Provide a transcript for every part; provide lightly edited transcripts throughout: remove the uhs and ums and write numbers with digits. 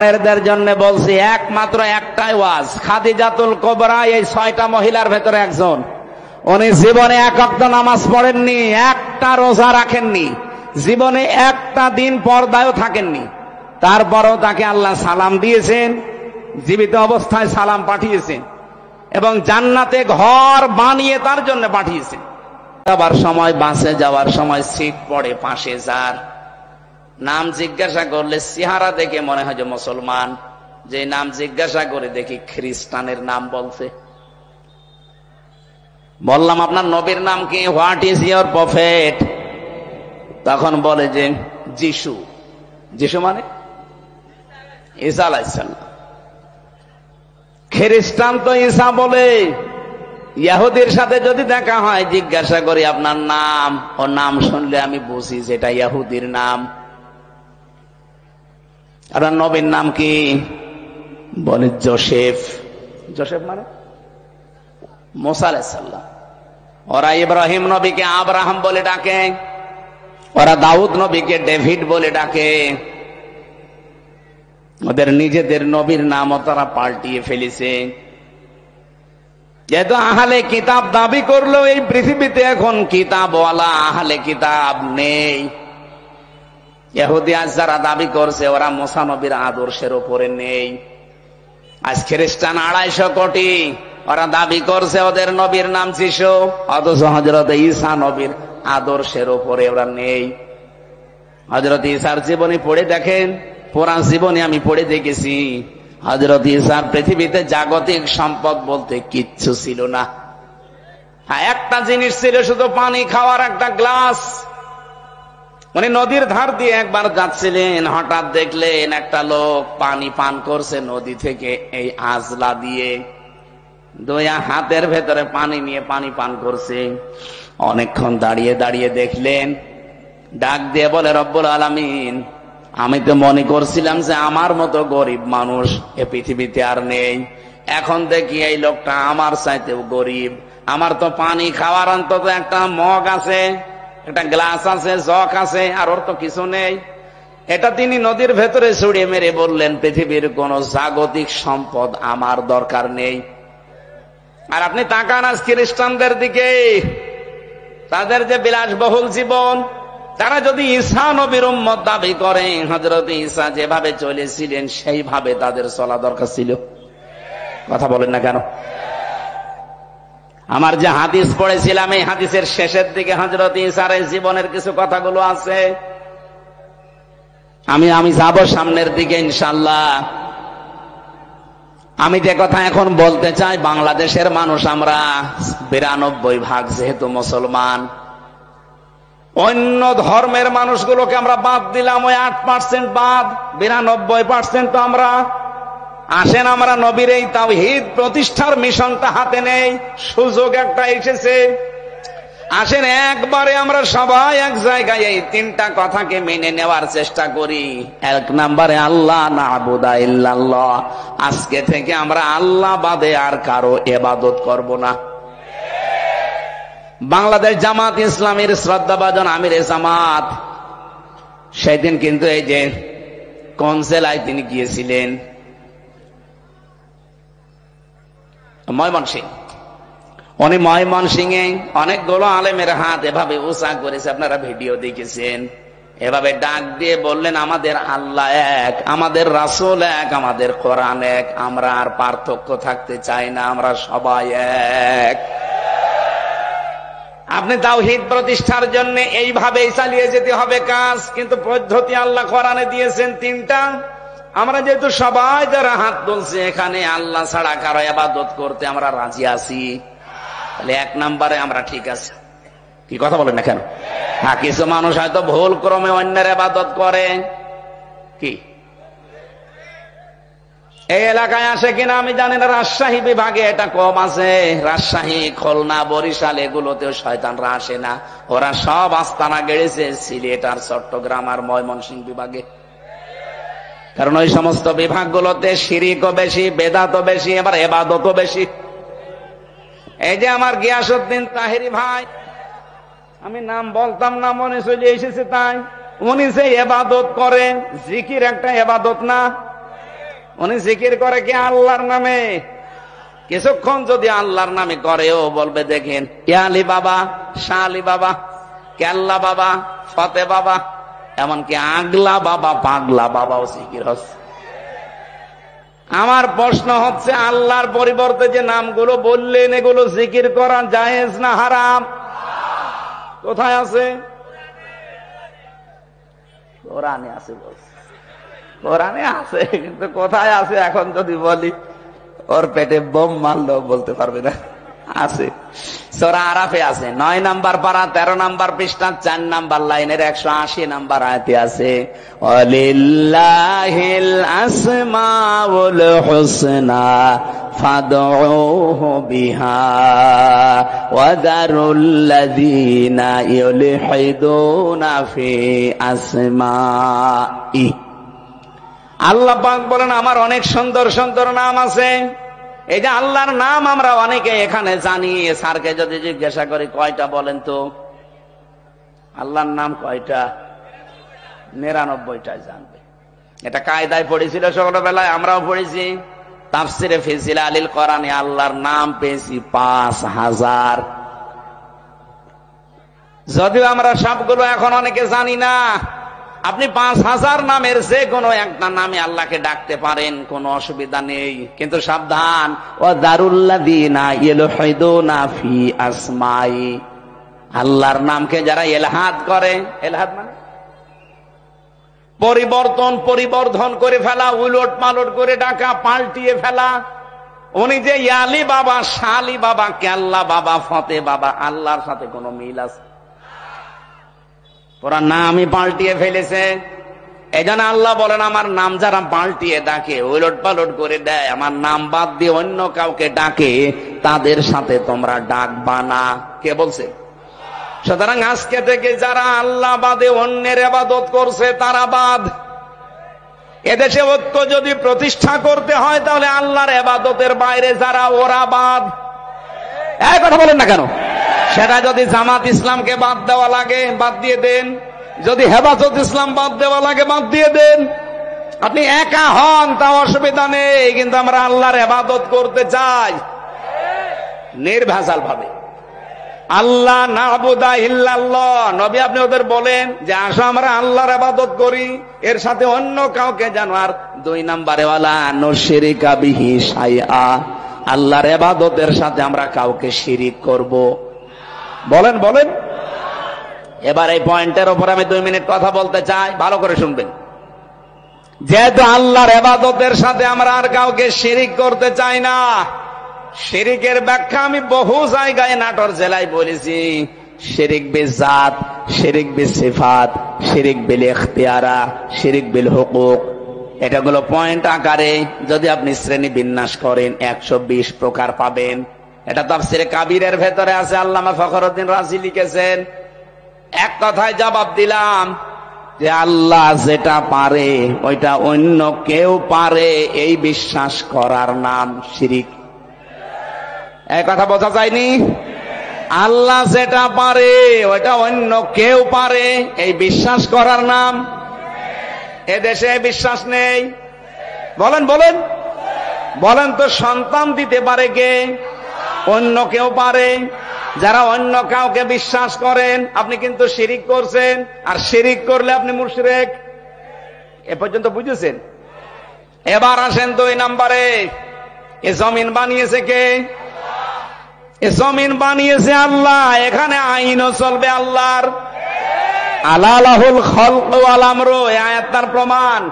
এদের জন্য বলছি একমাত্র একটাই ওয়াজ। খাদিজাতুল কুবরা এই 6টা মহিলার ভেতরে একজন। উনি জীবনে এক ওয়াক্ত নামাজ পড়েননি, একটা রোজা রাখেননি, জীবনে একটা দিন পর্দায়ও থাকেননি। তারপরেও তাকে আল্লাহ সালাম দিয়েছেন, জীবিত অবস্থায় সালাম পাঠিয়েছেন এবং জান্নাতে ঘর বানিয়ে তার জন্য পাঠিয়েছেন। যাবার সময়, বাসে যাওয়ার সময় সিট পড়ে পাশে যার নাম জিজ্ঞাসা করলে চেহারা দেখে মনে হয় যে মুসলমান, যে নাম জিজ্ঞাসা করে দেখি খ্রিস্টানের নাম বলছে। বললাম আপনার নবীর নাম কি? What is your prophet? তখন বলে যে যিশু। যিশু মানে ঈসা আলাইহিস সালাম। খ্রিস্টান তো ঈসা বলে। ইহুদির সাথে যদি দেখা হয় জিজ্ঞাসা করি আপনার নাম, ও নাম শুনলে আমি বুঝি যেটা ইহুদির নাম। আপনার নবীর নাম কি? বলে জোসেফ। জোসেফ মানে মুসা আলাইহিস সালাম। ওরা ইব্রাহিম নবীকে আব্রাহাম বলে ডাকে, ওরা দাউদ নবীকে ডেভিড বলে ডাকে। ওদের নিজেদের নবীর নামও তারা পাল্টিয়ে ফেলেছে। যেহেতু আহলে কিতাব দাবি করলো, এই পৃথিবীতে এখন কিতাবওয়ালা আহলে কিতাব নেই। ইহুদি আজ যারা দাবি করছে ওরা মুসা নবীর আদর্শের উপরে নেই। আজ খ্রিস্টান 250 কোটি, ওরা দাবি করছে ওদের নবীর নাম যিশু, অথচ হযরত ঈসা নবীর আদর্শের উপরে ওরা নেই। হযরত ঈসার জীবনী পড়ে দেখেন, পুরা জীবনী আমি পড়ে দেখেছি। হযরত ঈসার পৃথিবীতে জাগতিক সম্পদ বলতে কিচ্ছু ছিল না। হ্যাঁ, একটা জিনিস ছিল, শুধু পানি খাওয়ার একটা গ্লাস। উনি নদীর ধার দিয়ে একবার যাচ্ছিলেন, হঠাৎ দেখলেন একটা লোক পানি পান করছে নদী থেকে এই আজলা দিয়ে, 2 হাতের ভেতরে পানি নিয়ে পানি পান করছে। অনেকক্ষণ দাঁড়িয়ে দাঁড়িয়ে দেখলেন, ডাক দিয়ে বলে রব্বুল আলামিন, আমি তো মনে করছিলাম যে আমার মতো গরিব মানুষ এ পৃথিবীতে আর নেই, এখন দেখি এই লোকটা আমার চাইতেও গরিব। আমার তো পানি খাওয়ার অন্তত একটা মগ আছে, একটা গ্লাস আছে, জগ আছে, আর ওর তো কিছু নেই। এটা তিনি নদীর ভেতরে ছুড়িয়ে মেরে বললেন, পৃথিবীর কোন জাগতিক সম্পদ আমার দরকার নেই। আর আপনি তাকান আজ খ্রিস্টানদের দিকে, তাদের যে বিলাসবহুল জীবন, তারা যদি ঈসা নবীর উম্মত দাবি করে, হযরত ঈসা যেভাবে চলেছিলেন সেইভাবে তাদের চলা দরকার ছিল। কথা বলেন না কেন? আমার যে হাদিস পড়েছিলাম, এই হাদিসের শেষের দিকে হযরত ঈসার জীবনের কিছু কথাগুলো আছে। আমি যাব সামনের দিকে ইনশাআল্লাহ। আমি যে কথা এখন বলতে চাই, বাংলাদেশের মানুষ আমরা 92% যেহেতু মুসলমান, অন্য ধর্মের মানুষগুলোকে আমরা বাদ দিলাম, ওই 8% বাদ, 92% তো আমরা। আসেন আমরা নবীর এই তাওহীদ প্রতিষ্ঠার মিশনটা হাতে নেই, সুযোগ একটা এসেছে। আসেন একবারে আমরা সবাই এক জায়গায় এই 3টা কথাকে মেনে নেওয়ার চেষ্টা করি। 1 নম্বরে আল্লাহ না'বুদা ইল্লাল্লাহ, আজকে থেকে আমরা আল্লাহ বাদে আর কারো ইবাদত করব না। বাংলাদেশ জামাত ইসলামীর শ্রদ্ধাভাজন আমিরে জামাত সেদিন কিন্তু এই যে কোন জেলায় তিনি গিয়েছিলেন, ময়মনসিংহ। উনি ময়মনসিংহে অনেকগুলো আলেমের হাত এভাবে উঁচা করেছে, আপনারা ভিডিও দেখেছেন। এভাবে ডাক দিয়ে বললেন, আমাদের আল্লাহ এক, আমাদের রাসূল এক, আমাদের কোরআন এক, আমরা আর পার্থক্য থাকতে চাই না, আমরা সবাই এক। আপনি তাওহীদ প্রতিষ্ঠার জন্য এইভাবেই চালিয়ে যেতে হবে কাজ, কিন্তু পদ্ধতি আল্লাহ কোরআনে দিয়েছেন 3টা। আমরা যেহেতু সবাই যারা হাত তুলছে এখানে আল্লাহ ছাড়া কারো ইবাদত করতে আমরা রাজি আছি, তাহলে 1 নম্বরে আমরা ঠিক আছে। কি কথা বলেন না কেন? হ্যাঁ, কিছু মানুষ হয়তো ভুল ক্রমে অন্যের ইবাদত করে। কি এই এলাকায় আসে কিনা আমি জানি না, রাজশাহী বিভাগে এটা কম আছে। রাজশাহী, খুলনা, বরিশাল এগুলোতেও শয়তানরা আসে না, ওরা সব আস্তানা গেড়েছে সিলেট আর চট্টগ্রাম আর ময়মনসিংহ বিভাগে। কারণ ওই সমস্ত বিভাগগুলোতে শিরকও বেশি, বেদাতও বেশি, আবার ইবাদতও বেশি। এই যে আমার গিয়াসউদ্দিন তাহেরি ভাই, আমি নাম বলতাম না, মনে চলে এসেছে তাই, উনি যে ইবাদত করেন, জিকির একটা ইবাদত না? উনি জিকির করে কি আল্লাহর নামে? কিছুক্ষণ যদি আল্লাহর নামে করেও বলবে দেখেন ইয়া আলী বাবা, শাহ আলী বাবা, কেল্লা বাবা, ফতে বাবা, এমনকি আগলা বাবা, পাগলা বাবাও জিকির হচ্ছে। আমার প্রশ্ন হচ্ছে, আল্লাহর পরিবর্তে যে নামগুলো বললেন এগুলো জিকির করা জায়েজ না হারাম? কোথায় আছে? কোরআনে আছে বলছে। কোরআনে আছে, কিন্তু কোথায় আছে এখন যদি বলি ওর পেটে বোম মারলেও বলতে পারবে না। আছে, সূরা আরাফে আছে, 9 নাম্বার পারা 13 নাম্বার পৃষ্ঠা 4 নাম্বার লাইনের 180 নাম্বার আয়াতে আছে, ওয়ালিল্লাহিল আসমাউল হুসনা ফাদউহু বিহা ওয়া দারুল্লাযীনা ইউলহিদুনা ফি আসমাই। আল্লাহ পাক বলেন আমার অনেক সুন্দর সুন্দর নাম আছে। এই যে আল্লাহর নাম আমরা অনেকে এখানে জানি, স্যারকে যদি জিজ্ঞাসা করি কয়টা বলেন তো, আল্লাহর নাম কয়টা? 99টা জানবে। এটা কায়দায় পড়েছিল ছোটবেলায়, আমরাও পড়েছি। তাফসিরে ফি জিলালিল কোরআনে আল্লাহর নাম পেয়েছি 5000। যদিও আমরা সবগুলো এখন অনেকে জানি না। আপনি 5000 নামের যে কোনো একটা নামে আল্লাহকে ডাকতে পারেন, কোনো অসুবিধা নেই। কিন্তু সাবধান, ওয়া দারুল্লাযীনা ইউলহিদুনা ফি আসমাই, আল্লাহর নামকে যারা ইলহাদ করে, ইলহাদ মানে পরিবর্ধন করে ফেলা, উলট পালট করে ডাকা, পাল্টিয়ে ফেলা। উনি যে ইয়ালি বাবা, শালি বাবা, কেল্লা বাবা, ফতে বাবা, আল্লাহর সাথে কোনো মিল আছে? ওরা নামই পাল্টিয়ে ফেলেছে। এই জন্য আল্লাহ বলেন আমার নাম যারা পাল্টিয়ে ডাকে, উলট পালট করে দেয়, আমার নাম বাদ দিয়ে অন্য কাউকে ডাকে, তাদের সাথে তোমরা ডাকবা না। কে বলছে? সুতরাং আজকে থেকে যারা আল্লাহ বাদে অন্যের ইবাদত করছে তারা বাদ। এদেশে ঐক্য যদি প্রতিষ্ঠা করতে হয় তাহলে আল্লাহর ইবাদতের বাইরে যারা, ওরা বাদ। এই কথা বলেন না কেন? সেটা যদি জামাত ইসলামকে বাদ দেওয়া লাগে বাদ দিয়ে দেন, যদি হেফাজত ইসলাম বাদ দেওয়া লাগে বাদ দিয়ে দেন। আপনি একা হন তা অসুবিধা নেই, কিন্তু আমরা আল্লাহর ইবাদত করতে চাই নির্ভেজাল ভাবে। আল্লাহ না'বুদা ইল্লাল্লাহ, নবী আপনি ওদের বলেন যে আসো আমরা আল্লাহর ইবাদত করি, এর সাথে অন্য কাউকে যেন আর 2 নম্বরে ওয়ালা নুশরিকা বিহি শাইআ, আল্লাহর ইবাদতের সাথে আমরা কাউকে শিরিক করব। বলেন বলেন। এবার এই পয়েন্টের উপর আমি 2 মিনিট কথা বলতে চাই, ভালো করে শুনবেন। যেহেতু আল্লাহর ইবাদতের সাথে আমরা আর কাউকে শিরিক করতে চাই না, শিরিকের ব্যাখ্যা আমি বহু জায়গায় নাটোর জেলায় বলেছি। শিরিক বিল জাত, শিরিক বিল সিফাত, শিরিক বিল ইখতিয়ারা, শিরিক বিল হুকুক, এটা গুলো পয়েন্ট আকারে যদি আপনি শ্রেণী বিন্যাস করেন 120 প্রকার পাবেন। এটা তাফসিরে কাবীরের ভেতরে আছে, আল্লামা ফখরুদ্দিন রাজি লিখেছেন। এক কথায় জবাব দিলাম যে আল্লাহ যেটা পারে ওইটা অন্য কেউ পারে, এই বিশ্বাস করার নাম শিরিক। এই কথা বোঝা যায়নি? আল্লাহ যেটা পারে ওইটা অন্য কেউ পারে, এই বিশ্বাস করার নাম। এদেশে বিশ্বাস নেই। বলেন বলেন বলেন তো, সন্তান দিতে পারে কে? অন্য কেউ পারে। যারা অন্য কাউকে বিশ্বাস করেন আপনি কিন্তু শিরিক করছেন, আর শিরিক করলে আপনি মুশরিক। এ পর্যন্ত বুঝেছেন? এবার আসেন 2 নম্বরে। এ জমিন বানিয়েছে কে? এ জমিন বানিয়েছে আল্লাহ। এখানে আইনও চলবে আল্লাহর। আলা লাহুল খালকু ওয়াল আমরু, এই আয়াত তার প্রমাণ।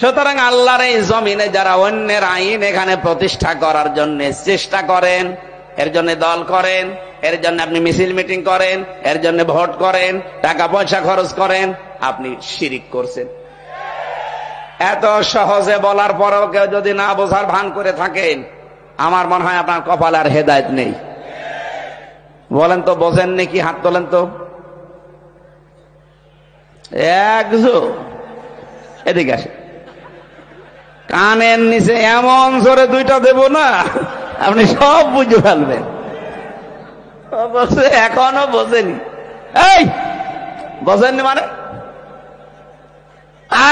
সুতরাং আল্লাহর এই জমিনে যারা অন্যের আইন এখানে প্রতিষ্ঠা করার জন্য চেষ্টা করেন, এর জন্য দল করেন, এর জন্য আপনি মিছিল মিটিং করেন, এর জন্য ভোট করেন, টাকা পয়সা খরচ করেন, আপনি শিরিক করছেন। এত সহজে বলার পরেও কেউ যদি না বোঝার ভান করে থাকেন, আমার মনে হয় আপনার কপালে আর হেদায়েত নেই। বলেন তো, বোঝেন নাকি? হাত তোলেন তো। একজন এদিকে আসে, কানের নিচে এমন জোরে 2টা দেব না আপনি সব বুঝে ফেলবেন। এখনো বোঝেনি। এই বোঝেননি মানে?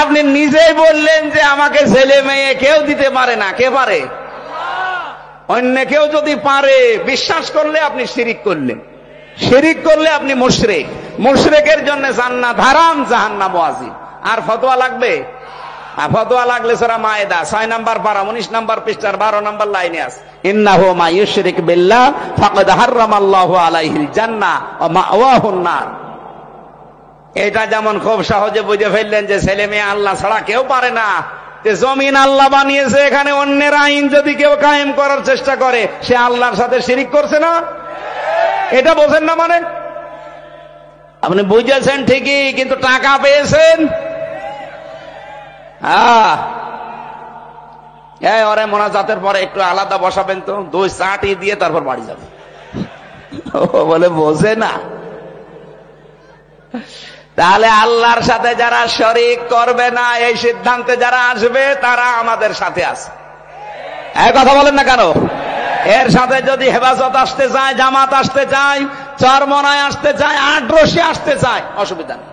আপনি নিজেই বললেন যে আমাকে ছেলে মেয়ে কেউ দিতে পারে না। কে পারে? অন্য কেউ যদি পারে, বিশ্বাস করলে আপনি শিরিক করলেন, শিরিক করলে আপনি মুশরিক। মুশরিকের জন্য জান্নাত হারাম, জাহান্নাম ওয়াজিব। আর ফতোয়া লাগবে? ফতোয়া লাগলে সূরা মায়েদা 6 নম্বর পারা 19 নম্বর পৃষ্ঠার 12 নম্বর লাইনে আছে, ইন্নাহু মা ইউশরিক বিল্লাহ ফাকাদ হারামাল্লাহু আলাইহিল জান্নাহ ওয়া মাওয়াহুন নার। এটা যেমন খুব সহজে বুঝে ফেললেন যে ছেলে মেয়ে আল্লাহ ছাড়া কেউ পারে না, যে জমিন আল্লাহ বানিয়েছে, এখানে অন্যের আইন যদি কেউ কায়েম করার চেষ্টা করে সে আল্লাহর সাথে শিরিক করছে না? এটা বোঝেন না? মানে আপনি বুঝেছেন ঠিকই, কিন্তু টাকা পেয়েছেন। ওরে মোনাজাতের পরে একটু আলাদা বসাবেন তো, 2 চাটি দিয়ে তারপর বাড়ি যাবে। ও বলে বোঝে না। তাহলে আল্লাহর সাথে যারা শরীক করবে না, এই সিদ্ধান্তে যারা আসবে তারা আমাদের সাথে আছে। এই কথা বলেন না কেন? এর সাথে যদি হেফাজত আসতে চায়, জামাত আসতে চায়, চরমনায় আসতে চায়, আটরশি আসতে চায়, অসুবিধা নেই।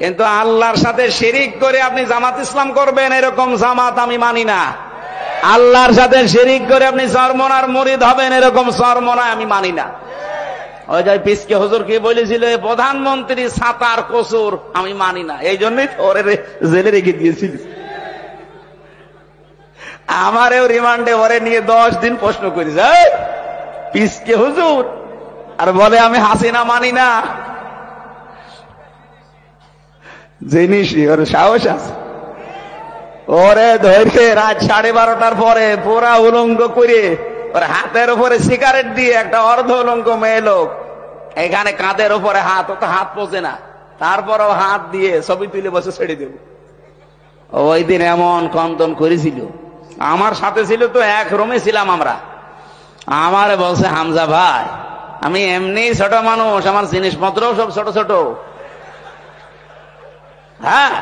কিন্তু আল্লাহর সাথে শিরিক করে আপনি জামাত ইসলাম করবেন, এরকম জামাত আমি মানি না। আল্লাহর সাথে শিরিক করে আপনি চরমনার মুরিদ হবেন, এরকম চরমনায় আমি মানি না। ওই যে পিসকে হুজুর কি বলেছিল, প্রধানমন্ত্রী সাতার কসুর আমি মানি না, এই জন্যই ওরে জেলে রেখে দিয়েছিল। আমারেও রিমান্ডে ওরে নিয়ে 10 দিন প্রশ্ন করেছে, পিসকে হুজুর, আর বলে আমি হাসিনা মানি না। জিনিস ওর সাহস আছে, ওরে ধরে রাত 12:30টার পরে পুরা উলঙ্গ করে ওর হাতের উপরে সিগারেট দিয়ে একটা অর্ধ উলঙ্গ মেয়ে লোক, এখানে কাঁধের উপরে হাত, ও তো হাত পোষে না, তারপরও হাত দিয়ে ছবি তুলে বসে ছেড়ে দেব। ওই দিন এমন কন্দন করেছিল, আমার সাথে ছিল তো, এক রুমে ছিলাম আমরা। আমারে বলছে, হামজা ভাই আমি এমনি ছোট মানুষ, আমার জিনিসপত্র সব ছোট ছোট। হ্যাঁ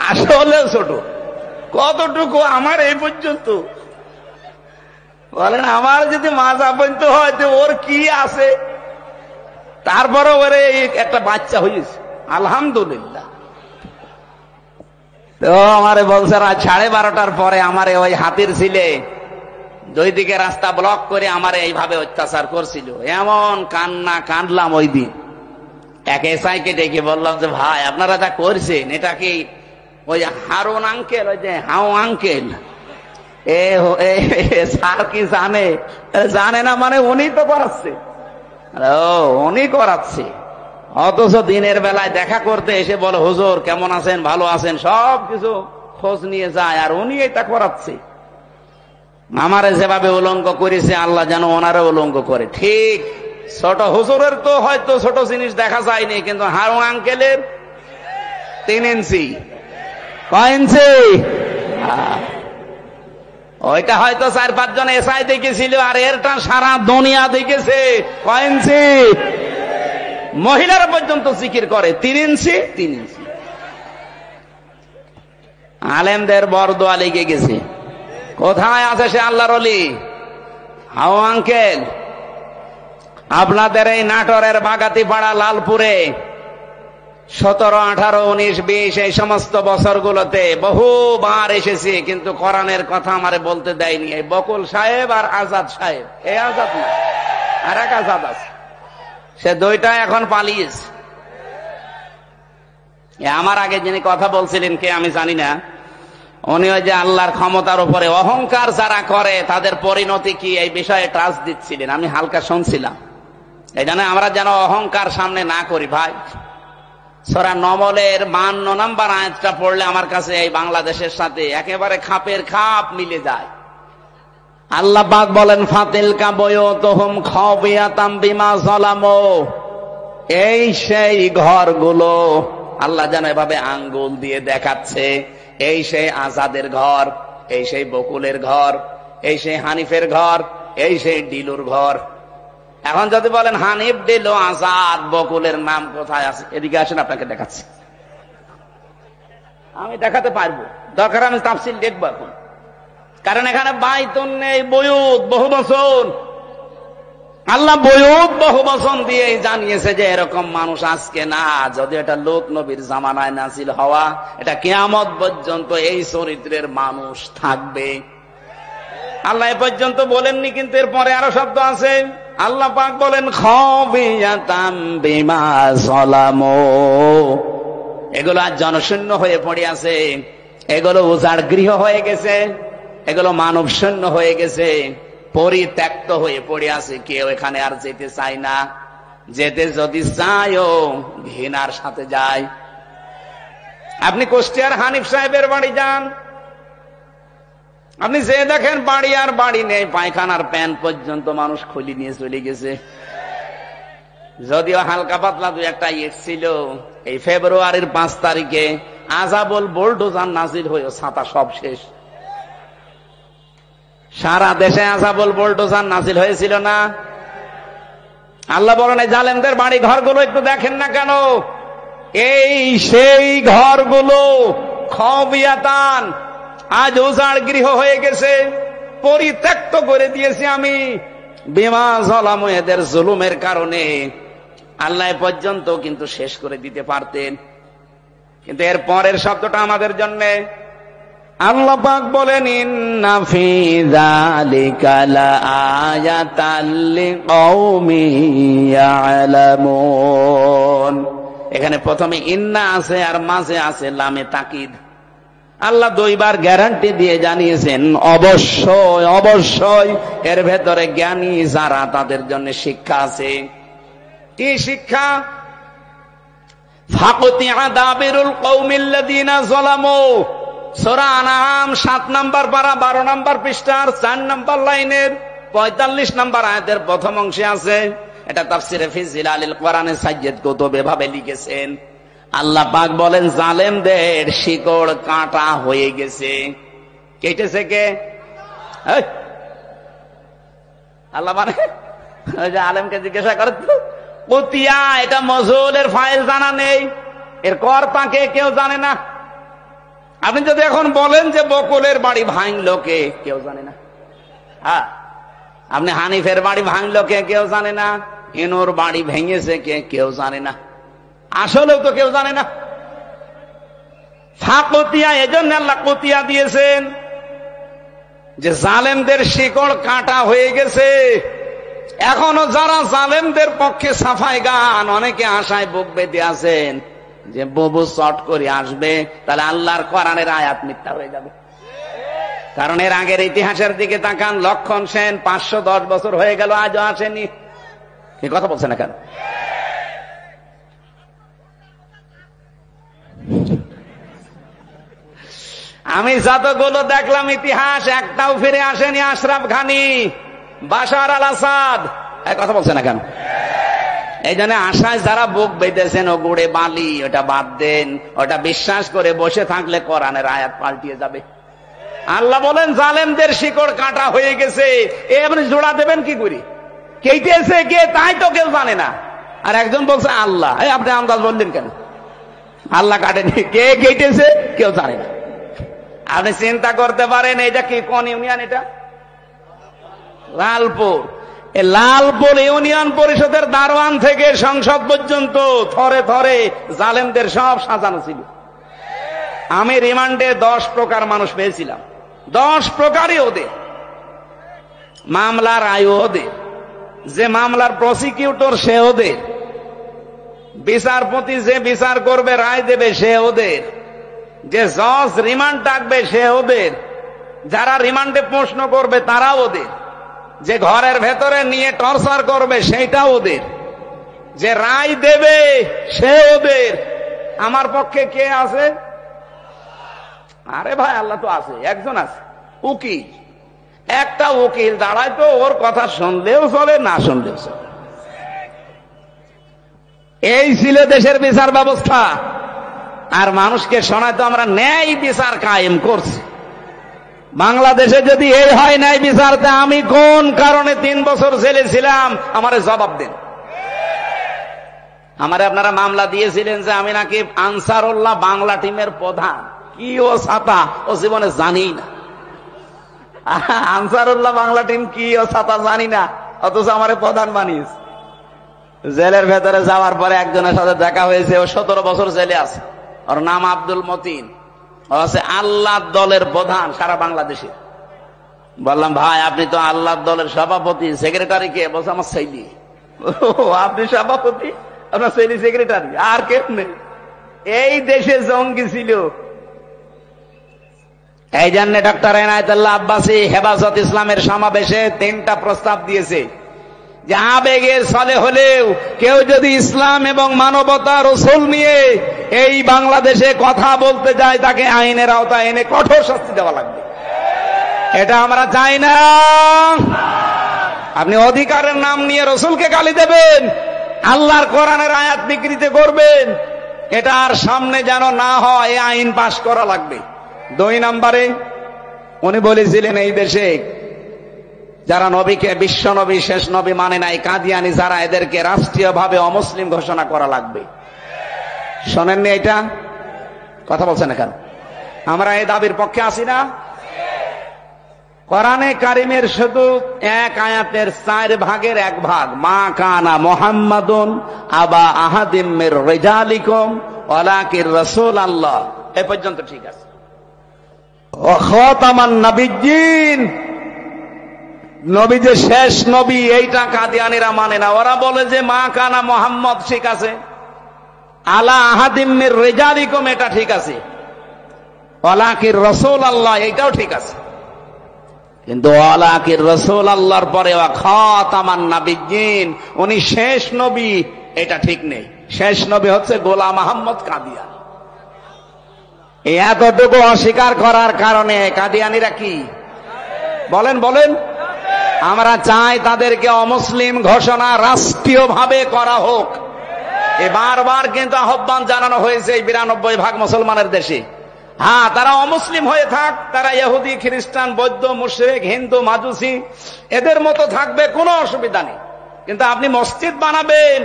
আসলে ছোট। কতটুকু? আমার এই পর্যন্ত। বলেন আমার যদি মাজা পর্যন্ত হয় তো ওর কি আছে? তারপরে ওরে একটা বাচ্চা হয়েছে, আলহামদুলিল্লাহ। তো আমারে বলছে রাত 12:30টার পরে আমারে ওই হাতির ছিলে 2 দিকে রাস্তা ব্লক করে আমারে এইভাবে অত্যাচার করছিল। এমন কান্না কাঁদলাম ওই দিন। এক এসআইকে ডেকে বললাম যে ভাই আপনারা যা করছেন এটা কি ওই হারুন আঙ্কেল, ওই যে হাও আঙ্কেল, স্যার কি জানে? জানে না মানে উনি তো করাচ্ছে। উনি করাচ্ছে, অথচ দিনের বেলায় দেখা করতে এসে বলে হুজুর কেমন আছেন, ভালো আছেন, সব কিছু খোঁজ নিয়ে যায়, আর উনি এটা করাচ্ছে। আমারে যেভাবে উলঙ্গ করেছে আল্লাহ যেন ওনারে উলঙ্গ করে। ঠিক ছোট হুজুরের তো হয়তো ছোট জিনিস দেখা যায়নি, কিন্তু হারু আঙ্কেলের 3 ইঞ্চি। কয় ইঞ্চি? ওইটা হয়তো 4-5 জন এসআই দেখেছিল, আর এরটা সারা দুনিয়া দেখেছে। কয় ইঞ্চি? মহিলারা পর্যন্ত জিকির করে 3 ইঞ্চি 3 ইঞ্চি। আলেমদের বরদোয়া লেগে গেছে। কোথায় আছে সে আল্লাহর ওলি? হাও আঙ্কেল আপনাদের এই নাটোরের বাগাতিপাড়া, লালপুরে 17, 18, 19, 20 এই সমস্ত বছরগুলোতে বহুবার এসেছি, কিন্তু কোরআনের কথা আমারে বলতে দেয়নি। এই বকুল সাহেব আর আজাদ সাহেব, এই আজাদ না, আর এক আজাদ আছে, সে 2টা এখন পালিয়েছে। আমার আগে যিনি কথা বলছিলেন কে আমি জানি না, উনি ওই যে আল্লাহর ক্ষমতার উপরে অহংকার যারা করে তাদের পরিণতি কি এই বিষয়ে ট্রাস দিচ্ছিলেন, আমি হালকা শুনছিলাম। এই জন্য আমরা যেন অহংকার সামনে না করি ভাই। সূরা নমলের 52 নম্বর আয়াতটা পড়লে আমার কাছে এই বাংলাদেশের সাথে একেবারে খাপের খাপ মিলে যায়। আল্লাহ পাক বলেন ফাতিলকা বুয়ুতুহুম খাবিয়াতাম বিমা যালামু, এই সেই ঘরগুলো, আল্লাহ যেন এভাবে আঙ্গুল দিয়ে দেখাচ্ছে, এই সেই আজাদের ঘর, এই সেই বকুলের ঘর, এই সেই হানিফের ঘর, এই সেই ডিলুর ঘর। এখন যদি বলেন হানিফ, ডিলু, আজাদ, বকুলের নাম কোথায় আছে, এদিকে আসেন আপনাকে দেখাচ্ছি। আমি দেখাতে পারবো, দরকার আমি তাফসীল দেখবো এখন, কারণ এখানে বাইতুন নেই, বুয়ুত বহু বচন। আল্লাহ বহু বচন দিয়ে জানিয়েছে যে এরকম মানুষ আজকে না, যদি এটা লোক নবীর জামানায় নাজিল হওয়া, এটা কিয়ামত পর্যন্ত এই চরিত্রের মানুষ থাকবে। আল্লাহ এ পর্যন্ত বলেননি, কিন্তু এরপরে আরো শব্দ আছে। আল্লাহ পাক বলেন খাবিয়াতাম বিমা যালামু, এগুলো আজ জনশূন্য হয়ে পড়ে আছে, এগুলো উজাড় গৃহ হয়ে গেছে, এগুলো মানব শূন্য হয়ে গেছে, পরিত্যক্ত হয়ে পড়ে আছে, কেউ এখানে আর যেতে চায় না। যেতে যদি চায়ও ঘৃণার সাথে যায়। আপনি কুষ্টিয়ার হানিফ সাহেবের বাড়ি যান, আপনি যে দেখেন বাড়ি আর বাড়ি নেই, পায়খানার প্যান পর্যন্ত মানুষ খুলি নিয়ে চলে গেছে। যদিও হালকা পাতলা দু একটা ইট ছিল, এই ফেব্রুয়ারির 5 তারিখে আযাবুল বুলডোজার নাজিল হয়ে ছাতা সব শেষ। সারা দেশে আযাবুল বুলডোজার নাজিল হয়েছিল না? আল্লাহ বলেন এই জালেমদের বাড়ি ঘরগুলো একটু দেখেন না কেন? এই সেই ঘরগুলো খাবিয়াতান, আজ উজাড় গৃহ হয়ে গেছে, পরিত্যক্ত করে দিয়েছি আমি বিমা যালামু, এদের জুলুমের কারণে। আল্লাহ পর্যন্ত কিন্তু শেষ করে দিতে পারতেন, কিন্তু এর পরের শব্দটা আমাদের জন্য। আল্লাহ পাক বলেন ইন্না ফি যালিকা লাআয়াতাল লিকাউমিন ইয়ালামুন। এখানে প্রথমে ইন্না আছে আর মাঝে আছে লামে তাকিদ। আল্লাহ 2 বার গ্যারান্টি দিয়ে জানিয়েছেন অবশ্যই অবশ্যই এর ভেতরে জ্ঞানী যারা, তাদের জন্য শিক্ষা আছে। কি শিক্ষা? ফাকুতিয়া দাবিরুল কওমিল্লাযিনা যালামু, সূরা আনআম 7 নম্বর পারা 12 নম্বর পৃষ্ঠার 4 নম্বর লাইনের 45 নম্বর আয়াতের প্রথম অংশে আছে। এটা তাফসিরে ফি জিলালিল কোরআনে সাইয়্যিদ কুতুব এভাবে লিখেছেন। আল্লাহ পাক বলেন জালেমদের শিকড় কাটা হয়ে গেছে। কেটেছে কে? আল্লাহ মানে ওই যে আলেমকে জিজ্ঞাসা করে তো কুতিয়া, এটা মজুলের ফাইল জানা নেই, এর কর্তা কে কেউ জানে না। আপনি যদি এখন বলেন যে বকুলের বাড়ি ভাঙলো কে, কেউ জানে না। হ্যাঁ, আপনি হানিফের বাড়ি ভাঙলো কে, কেউ জানে না। ইনুর বাড়ি ভেঙেছে কে, কেউ জানে না। আসলেও তো কেউ জানে না। ফাকুতিয়া, এজন্য আল্লাহ কুতিয়া দিয়েছেন যে জালেমদের শিকড় কাটা হয়ে গেছে। এখনো যারা জালেমদের পক্ষে সাফাই গান, অনেকে আশায় বুক বেঁধে আছেন যে বুবু চট করে আসবে, তাহলে আল্লাহর কোরআনের আয়াত মিথ্যা হয়ে যাবে। কারণ এর আগের ইতিহাসের দিকে তাকান, লক্ষণ সেন 510 বছর হয়ে গেল, আজও আসেনি। কি কথা বলছে না কেন? আমি যতগুলো দেখলাম ইতিহাস, একটাও ফিরে আসেনি। আশরাফ ঘানি, বাশার আল আসাদ, কথা বলছে না কেন? এই জন্য আশায় যারা বুক বেঁধেছেন ও গুড়ে বালি, ওটা বাদ দেন। ওটা বিশ্বাস করে বসে থাকলে কোরআনের আয়াত পাল্টিয়ে যাবে। আল্লাহ বলেন জালেমদের শিকড় কাটা হয়ে গেছে। এ আপনি জোড়া দেবেন কি করে? কেটেছে কে, তাই তো কেউ জানে না। আর একজন বলছে আল্লাহ। আপনি আন্দাজ বললেন কেন? আল্লাহ কাটেনি, কে কেটেছে কেউ জানে না। আপনি চিন্তা করতে পারেন এটা কি, কোন ইউনিয়ন? এটা লালপুর। লালপুর ইউনিয়ন পরিষদের দারোয়ান থেকে সংসদ পর্যন্ত থরে থরে জালেমদের সব সাজানো ছিল। আমি রিমান্ডে 10 প্রকার মানুষ পেয়েছিলাম। 10 প্রকারই ওদের। মামলার আয়ু ওদের, যে মামলার প্রসিকিউটর সে ওদের, বিচারপতি যে বিচার করবে রায় দেবে সে ওদের, যে জজ রিমান্ড ডাকবে সে ওদের, যারা রিমান্ডে প্রশ্ন করবে তারা ওদের, যে ঘরের ভেতরে নিয়ে টর্চার করবে সেইটা ওদের, যে রায় দেবে সে ওদের। আমার পক্ষে কে আছে? আরে ভাই আল্লাহ তো আছে, একজন আছে, উকিল। একটা উকিল দাঁড়ায় তো ওর কথা শুনলেও চলে, না শুনলেও চলে। এই ছিল দেশের বিচার ব্যবস্থা। আর মানুষকে শোনায় তো আমরা ন্যায় বিচার কায়েম করছি। বাংলাদেশে যদি এই হয় ন্যায় বিচারতে, আমি কোন কারণে 3 বছর জেলে ছিলাম আমারে জবাব দেন। আমারে আপনারা মামলা দিয়েছিলেন যে আমি নাকি আনসারুল্লাহ বাংলা টিমের প্রধান। কি ও ছাতা, ও জীবনে জানি না। আনসারুল্লাহ বাংলা টিম কি ও ছাতা জানি না। অথচ আমারে প্রধান বানিয়েছে। জেলের ভেতরে যাওয়ার পরে একজনের সাথে দেখা হয়েছে, ও 17 বছর জেলে আছে। ওর নাম আব্দুল মতিন, ও আছে আল্লাহ দলের প্রধান সারা বাংলাদেশে। বললাম, ভাই আপনি তো আল্লাহ দলের সভাপতি, সেক্রেটারি কে? বলছে আমার ছেলে। আপনি সভাপতি, আপনার ছেলে সেক্রেটারি, আর কেমনে? এই দেশে জঙ্গি ছিল। এই জন্য ডক্টর এনায়েতুল্লাহ আব্বাসী হেফাজত ইসলামের সমাবেশে 3টা প্রস্তাব দিয়েছে যে আবেগের ছলে হলেও কেউ যদি ইসলাম এবং মানবতা রসুল নিয়ে এই বাংলাদেশে কথা বলতে যায়, তাকে আইনের আওতায় এনে কঠোর শাস্তি দেওয়া লাগবে। এটা আমরা চাই না। আপনি অধিকারের নাম নিয়ে রসুলকে গালি দেবেন, আল্লাহর কোরআনের আয়াত বিকৃত করবেন, এটা আর সামনে যেন না হয়, এই আইন পাশ করা লাগবে। 2 নম্বরে উনি বলেছিলেন, এই দেশে যারা নবীকে বিশ্ব নবী শেষ নবী মানে নাই, কাদিয়ানি যারা, এদেরকে রাষ্ট্রীয়ভাবে অমুসলিম ঘোষণা করা লাগবে। শোনেননি এটা? কথা বলছেন না কেন? আমরা এই দাবির পক্ষে আছি না? কোরআনে কারিমের শুধু 1 আয়াতের 4 ভাগের 1 ভাগ, মা কানা মুহাম্মাদুন আবা আহাদিম মির রিজালিকুম ওয়ালাকির রাসূলুল্লাহ, এই পর্যন্ত ঠিক আছে। ও খাতামান নবিয়্যিন, নবী যে শেষ নবী, এইটা কাদিয়ানীরা মানে না। ওরা বলে যে মা কানা মুহাম্মদ ঠিক আছে, আলা আহাদিম মির রিজালিকুম এটা ঠিক আছে, ওয়ালাকির রাসূলুল্লাহ এইটাও ঠিক আছে। কিন্তু ওয়ালাকির রাসূলুল্লাহর পরে ওয়া খাতামান নবিয়্যিন, উনি শেষ নবী, এটা ঠিক নেই। শেষ নবী হচ্ছে গোলাম আহমদ কাদিয়ানী। এতটুকু অস্বীকার করার কারণে কাদিয়ানীরা কি বলেন? বলেন, আমরা চাই তাদেরকে অমুসলিম ঘোষণা রাষ্ট্রীয়ভাবে করা হোক। বারবার কিন্তু আহ্বান জানানো হয়েছে এই 92% মুসলমানের দেশে। হ্যাঁ, তারা অমুসলিম হয়ে থাক, তারা ইহুদি, খ্রিস্টান, বৌদ্ধ, মুশরিক, হিন্দু, মাজুসি, এদের মতো থাকবে, কোনো অসুবিধা নেই। কিন্তু আপনি মসজিদ বানাবেন,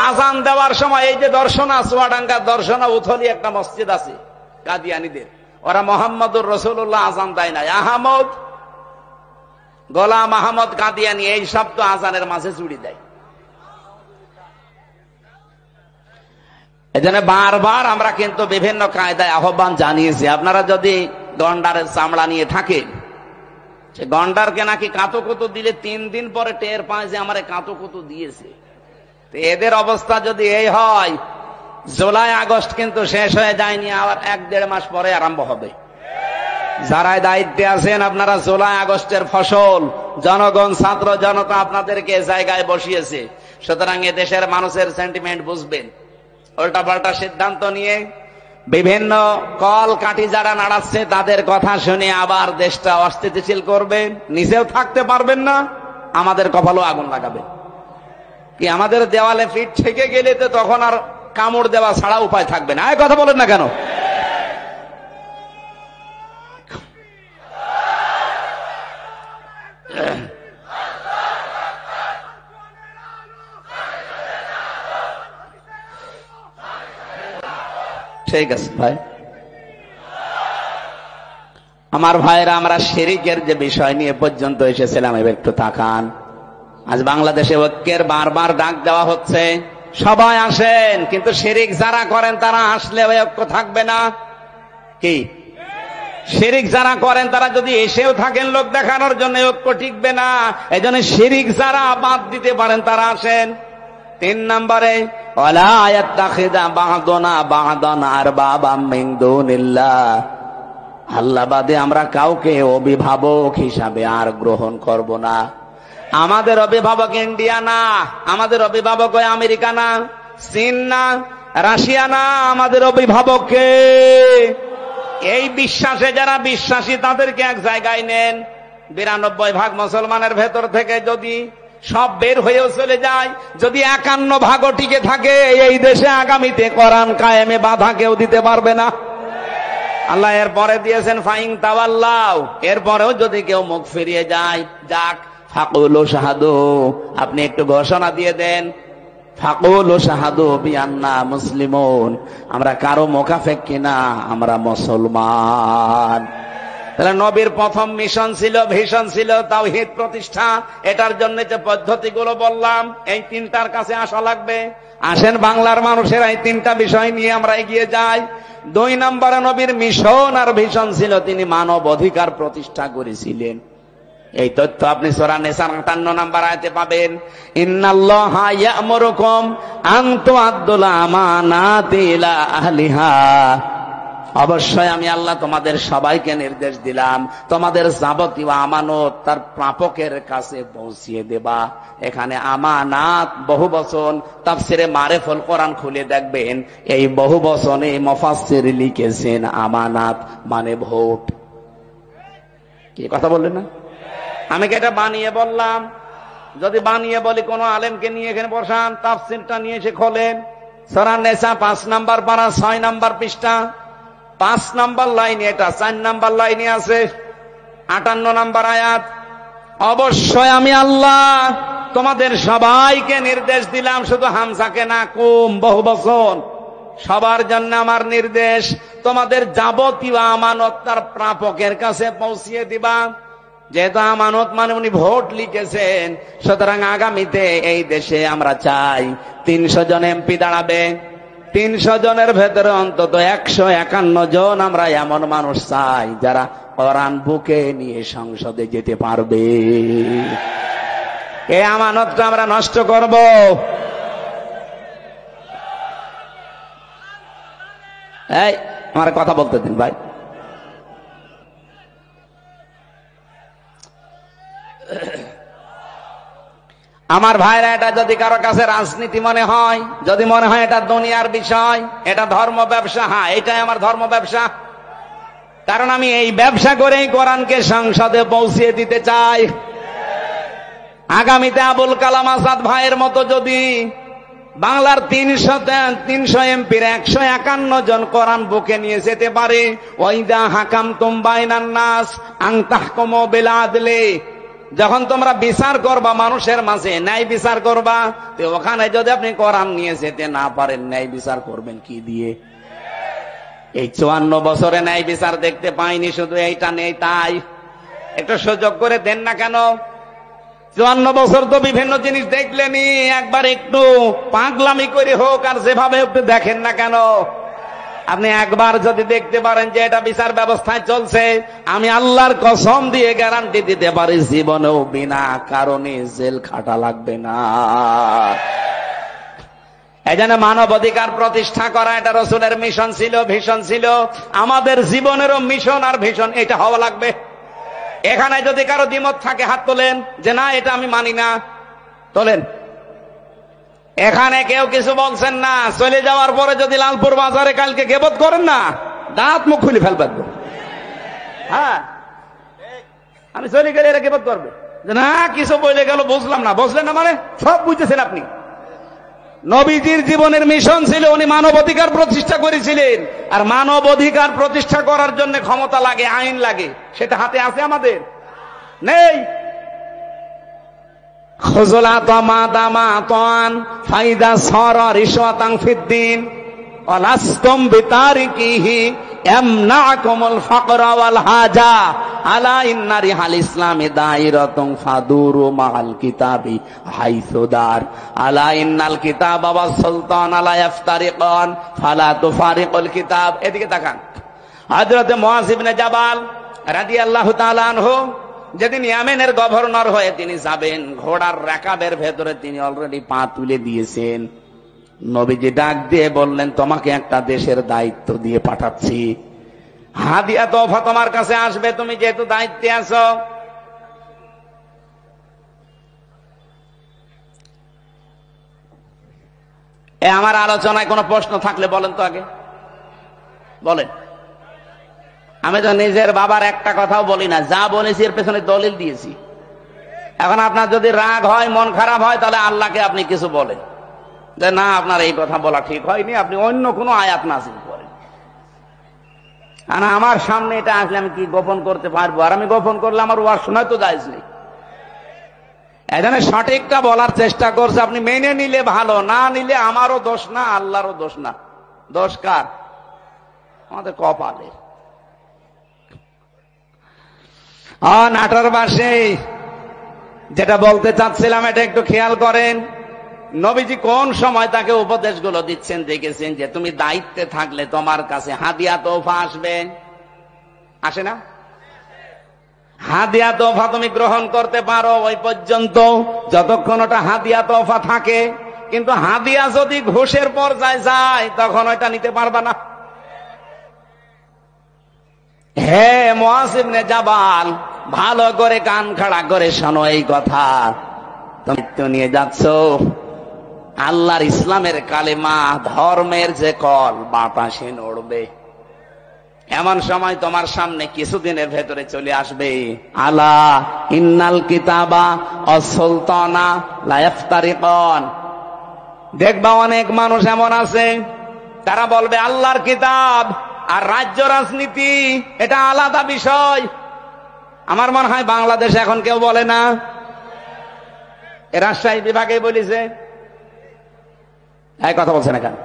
আজান দেওয়ার সময় এই যে দর্শনা, চুয়াডাঙ্গার দর্শনা উথলি একটা মসজিদ আছে কাদিয়ানীদের, ওরা মোহাম্মদুর রাসূলুল্লাহ আজান দেয় না, আহমদ গোলাম আহমদ কাদিয়ানী এই শব্দ আজানের মাঝে জুড়ে দেয়। এজন্য বারবার আমরা কিন্তু বিভিন্ন কায়দায় আহ্বান জানিয়েছি। আপনারা যদি গন্ডারের চামড়া নিয়ে থাকেন, সে গন্ডারকে নাকি কাঁতুকুতু দিলে 3 দিন পরে টের পায় যে আমারে কাঁতুকুতু দিয়েছে। তো এদের অবস্থা যদি এই হয়, জুলাই আগস্ট কিন্তু শেষ হয়ে যায়নি, আবার 1-1.5 মাস পরে আরম্ভ হবে। যারা দায়িত্বে আছেন, আপনারা জুলাই আগস্টের ফসল, জনগণ, ছাত্র জনতা আপনাদেরকে জায়গায় বসিয়েছে। সুতরাং এ দেশের মানুষের সেন্টিমেন্ট বুঝবেন। উল্টাপাল্টা সিদ্ধান্ত নিয়ে বিভিন্ন কল কাঠি যারা নাড়াচ্ছে, তাদের কথা শুনে আবার দেশটা অস্থিতিশীল করবেন, নিজেও থাকতে পারবেন না, আমাদের কপালও আগুন লাগাবেন। কি আমাদের দেওয়ালে পিঠ থেকে গেলে তো তখন আর কামড় দেওয়া ছাড়া উপায় থাকবে না। কথা বলেন না কেন? ঠিক আছে ভাই। আমার ভাইরা, আমরা শিরকের যে বিষয় নিয়ে পর্যন্ত এসেছিলাম, এবার একটু তাকান। আজ বাংলাদেশে ঐক্যের বারবার ডাক দেওয়া হচ্ছে, সবাই আসেন, কিন্তু শিরক যারা করেন তারা আসলে ওই ঐক্য থাকবে না। কি শিরক যারা করেন তারা যদি এসেও থাকেন লোক দেখানোর জন্য, ঐক্য টিকবে না। এই জন্য শিরক যারা বাদ দিতে পারেন তারা আসেন। 3 নম্বরে, ওয়ালা ইয়াত্তাখিযা বা'দুনা বা'দান আরবাবাম মিন দুনিল্লাহ, আল্লাহ বাদে আমরা কাউকে অভিভাবক হিসাবে আর গ্রহণ করব না। আমাদের অভিভাবক ইন্ডিয়া না, আমাদের অভিভাবক ওই আমেরিকা না, চীন না, রাশিয়া না, আমাদের অভিভাবক কে? এই বিশ্বাসে যারা বিশ্বাসী তাদেরকে এক জায়গায় নেন। 92% মুসলমানের ভেতর থেকে যদি সব বের হয়েও চলে যায়, যদি 51% টিকে থাকে, এই দেশে আগামীতে কোরআন কায়েমে বাধা কেউ দিতে পারবে না। আল্লাহ এরপরে দিয়েছেন ফাইন তাওয়াল্লাও, এরপরেও যদি কেউ মুখ ফিরিয়ে যায়, যাক ফাকুলু শাহাদু, আপনি একটু ঘোষণা দিয়ে দেন, ফাকুলু শাহাদু বিআন্না মুসলিমুন, আমরা কারো মুখাফেক কিনা, আমরা মুসলমান। তাহলে নবীর প্রথম মিশন ছিল, ভিশন ছিল তাওহীদ প্রতিষ্ঠা। এটার জন্য যে পদ্ধতিগুলো বললাম, এই তিনটার কাছে আসা লাগবে। আসেন বাংলার মানুষের এই তিনটা বিষয় নিয়ে আমরা এগিয়ে যাই। 2 নম্বরে নবীর মিশন আর ভিশন ছিল তিনি মানব অধিকার প্রতিষ্ঠা করেছিলেন। এই তথ্য আপনি সূরা নিসার 58 নম্বর আয়াতে পাবেন। ইন্নাল্লাহা ইয়া'মুরুকুম আন তু'আদ্দুল আমানাতি ইলা আহলিহা। অবশ্যই আমি আল্লাহ তোমাদের সবাইকে নির্দেশ দিলাম তোমাদের যাবতীয় আমানত তার প্রাপকের কাছে পৌঁছিয়ে দেবা। এখানে আমানাত বহু বচন, তাফসিরে মারিফুল কোরআন খুলে দেখবেন এই বহু বচনে মুফাসসির লিখেছেন আমানাত মানে ভোট। কি কথা বললেন না? আমি কি এটা বানিয়ে বললাম? যদি বানিয়ে বলি কোন আলেমকে নিয়ে এখানে বসান, তাফসিরটা নিয়ে এসে খোলেন সূরা নিসা 5 নম্বর পারা 6 নম্বর পৃষ্ঠা 5 নম্বর লাইনে, এটা 4 নম্বর লাইনে আছে 58 নম্বর আয়াত। অবশ্যই আমি আল্লাহ তোমাদের সবাইকে নির্দেশ দিলাম, শুধু হামজাকে না, কুম বহু বচন, সবার জন্য আমার নির্দেশ তোমাদের যাবতীয় আমানত তার প্রাপকের কাছে পৌঁছিয়ে দিবা। যেহেতু আমানত মানে উনি ভোট লিখেছেন, সুতরাং আগামীতে এই দেশে আমরা চাই 300 জন এমপি দাঁড়াবে। 300 জনের ভেতরে অন্তত 151 জন আমরা এমন মানুষ চাই যারা কোরআন বুকে নিয়ে সংসদে যেতে পারবে। এই আমানতটা আমরা নষ্ট করব? এই আমার কথা বলতে দিন ভাই। আমার ভাইরা, এটা যদি কারো কাছে রাজনীতি মনে হয়, যদি মনে হয় এটা দুনিয়ার বিষয়, এটা ধর্ম ব্যবসা, হ্যাঁ এটাই আমার ধর্ম ব্যবসা। কারণ আমি এই ব্যবসা করেই কোরআনকে সংসদে পৌঁছিয়ে দিতে চাই। আগামীতে আবুল কালাম আজাদ ভাইয়ের মতো যদি বাংলার 300 এমপির 151 জন কোরআন বুকে নিয়ে যেতে পারে, ওয়াইদা হাকামতুম বাইনান নাস আন তাহকুমু বিল আদলি, যখন তোমরা বিচার করবা মানুষের মাঝে ন্যায় বিচার করবা, তো ওখানে যদি আপনি কোরআন নিয়ে যেতে না পারেন, ন্যায় বিচার করবেন কি দিয়ে? এই 54 বছরে ন্যায় বিচার দেখতে পাইনি, শুধু এইটা নেই তাই। একটু সুযোগ করে দেন না কেন? 54 বছর তো বিভিন্ন জিনিস দেখলেনি, একবার একটু পাগলামি করে হোক আর যেভাবে একটু দেখেন না কেন? আপনি একবার যদি দেখতে পারেন যে এটা বিচার ব্যবস্থায় চলছে, আমি আল্লাহর কসম দিয়ে গ্যারান্টি দিতে পারি জীবনেও বিনা কারণে জেল খাটা লাগবে না। এই জন্য মানব অধিকার প্রতিষ্ঠা করা এটা রাসূলের মিশন ছিল, ভিশন ছিল। আমাদের জীবনেরও মিশন আর ভিশন এটা হওয়া লাগবে। এখানে যদি কারো দ্বিমত থাকে হাত তোলেন, যে না এটা আমি মানি না, তোলেন। এখানে কেউ কিছু বলছেন না, চলে যাওয়ার পরে যদি লালপুর বাজারে কালকে গিবত করেন না, দাঁত মুখ খুলে ফেলবেন। হ্যাঁ, আমি চলে গেলে এরা গিবত করবে, না কিছু বলে গেল বুঝলাম না। বুঝলেন না মানে সব বুঝতেছেন আপনি। নবীজির জীবনের মিশন ছিল উনি মানব অধিকার প্রতিষ্ঠা করেছিলেন, আর মানব অধিকার প্রতিষ্ঠা করার জন্য ক্ষমতা লাগে, আইন লাগে। সেটা হাতে আছে আমাদের? নেই। খুজলাত মাদামাতান ফাইদা সারা রিশওয়াতান ফিদ্দিন ওয়ালাস্তুম বিতারিকিহি ইয়ামনাকুমুল ফাকরা ওয়াল হাজা আলা ইন্না রিহাল ইসলামি দাইরাতুন ফাদুরু মাআল কিতাবি হাইসুদার আলা ইন্নাল কিতাবা ওয়াস সুলতান লা ইফতারিকান ফালা তুফারিকুল কিতাব। এদিকে তাকান। হযরত মুআয ইবনে জাবাল রাদিয়াল্লাহু তাআলা আনহু যেদিন ইয়ামেনের গভর্নর হয়ে তিনি যাবেন, ঘোড়ার রাকাবের ভেতরে তিনি অলরেডি পা তুলে দিয়েছেন। নবীজি ডাক দিয়ে বললেন, তোমাকে একটা দেশের দায়িত্ব দিয়ে পাঠাচ্ছি, হাদিয়া তোফা তোমার কাছে আসবে, তুমি যেহেতু দায়িত্বে আছো। আমার আলোচনায় কোনো প্রশ্ন থাকলে বলেন তো আগে বলেন। আমি তো নিজের বাবার একটা কথাও বলি না, যা বলেছি এর পেছনে দলিল দিয়েছি। এখন আপনার যদি রাগ হয়, মন খারাপ হয়, তাহলে আল্লাহকে আপনি কিছু বলেন যে না আপনার এই কথা বলা ঠিক হয়নি, আপনি অন্য কোনো আয়াত নাযিল করেন। আর আমার সামনে এটা আসলে আমি কি গোপন করতে পারবো? আর আমি গোপন করলে আমার ওয়াজ শোনায় তো জায়েজ নেই। এখানে সঠিকটা বলার চেষ্টা করছে, আপনি মেনে নিলে ভালো, না নিলে আমারও দোষ না, আল্লাহরও দোষ না। দোষ কার? আমাদের কপালের। নাটোর বাসে যেটা বলতে চাচ্ছিলাম এটা একটু খেয়াল করেন। নবীজি কোন সময় তাকে উপদেশগুলো দিচ্ছেন দেখেছেন যে তুমি দায়িত্বে থাকলে তোমার কাছে হাদিয়া তোফা আসবে, আসে না? হাদিয়া তোফা তুমি গ্রহণ করতে পারো ওই পর্যন্ত যতক্ষণ ওটা হাদিয়া তোফা থাকে, কিন্তু হাদিয়া যদি ঘুষের পর্যায়ে যায় তখন ওইটা নিতে পারবা না। হে মুআয ইবনে জাবাল, ভালো করে কান খাড়া করে শোনো এই কথা। তুমি তো নিয়ে যাচ্ছ আল্লাহর ইসলামের কালেমা, ধর্মের যে কল বাতাসে নড়বে। এমন সময় তোমার সামনে কিছুদিনের ভেতরে চলে আসবে আলা ইন্নাল কিতাবা অসুলতানা লা ইফতারিকান। দেখবা অনেক মানুষ এমন আছে তারা বলবে আল্লাহর কিতাব আর রাজ্য রাজনীতি এটা আলাদা বিষয়। আমার মনে হয় বাংলাদেশে এখন কেউ বলে না, এ রাজশাহী বিভাগে বলেছে, এই কথা বলছে না কেন?